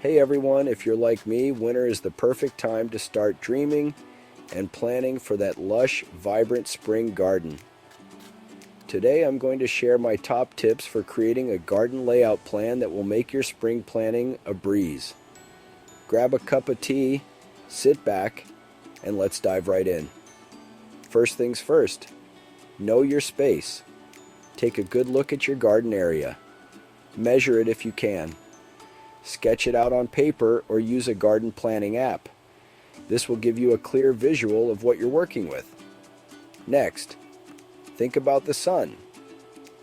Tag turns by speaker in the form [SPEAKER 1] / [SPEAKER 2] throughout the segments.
[SPEAKER 1] Hey everyone, if you're like me, winter is the perfect time to start dreaming and planning for that lush, vibrant spring garden. Today I'm going to share my top tips for creating a garden layout plan that will make your spring planning a breeze. Grab a cup of tea, sit back, and let's dive right in. First things first, know your space. Take a good look at your garden area. Measure it if you can. Sketch it out on paper or use a garden planning app. This will give you a clear visual of what you're working with. Next, think about the sun.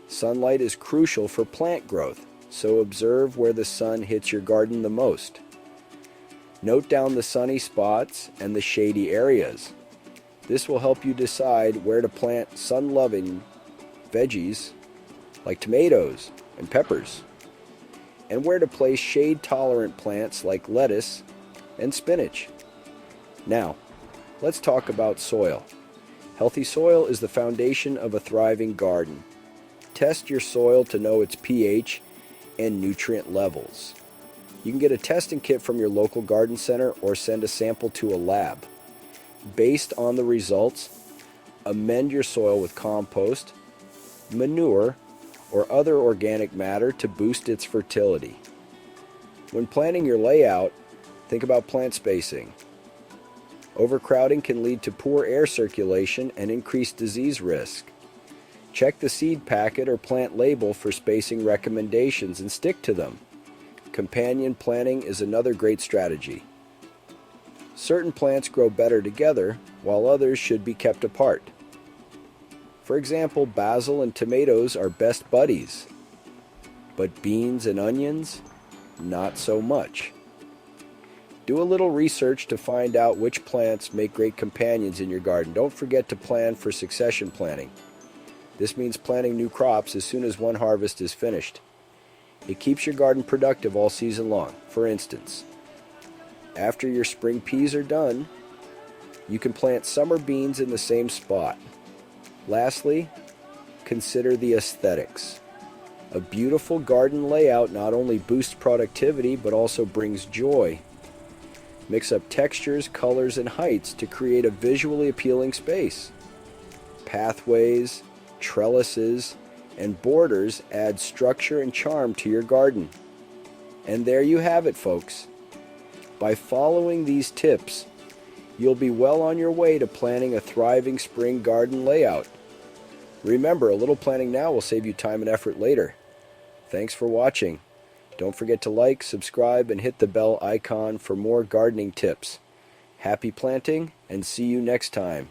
[SPEAKER 1] Sunlight is crucial for plant growth, so observe where the sun hits your garden the most. Note down the sunny spots and the shady areas. This will help you decide where to plant sun-loving veggies like tomatoes and peppers, and where to place shade-tolerant plants like lettuce and spinach. Now, let's talk about soil. Healthy soil is the foundation of a thriving garden. Test your soil to know its pH and nutrient levels. You can get a testing kit from your local garden center or send a sample to a lab. Based on the results, amend your soil with compost, manure, or other organic matter to boost its fertility. When planning your layout, think about plant spacing. Overcrowding can lead to poor air circulation and increased disease risk. Check the seed packet or plant label for spacing recommendations and stick to them. Companion planting is another great strategy. Certain plants grow better together, while others should be kept apart. For example, basil and tomatoes are best buddies, but beans and onions, not so much. Do a little research to find out which plants make great companions in your garden. Don't forget to plan for succession planting. This means planting new crops as soon as one harvest is finished. It keeps your garden productive all season long. For instance, after your spring peas are done, you can plant summer beans in the same spot. Lastly, consider the aesthetics. A beautiful garden layout not only boosts productivity but also brings joy. Mix up textures, colors, and heights to create a visually appealing space. Pathways, trellises, and borders add structure and charm to your garden. And there you have it, folks. By following these tips, you'll be well on your way to planning a thriving spring garden layout. Remember, a little planning now will save you time and effort later. Thanks for watching. Don't forget to like, subscribe, and hit the bell icon for more gardening tips. Happy planting, and see you next time.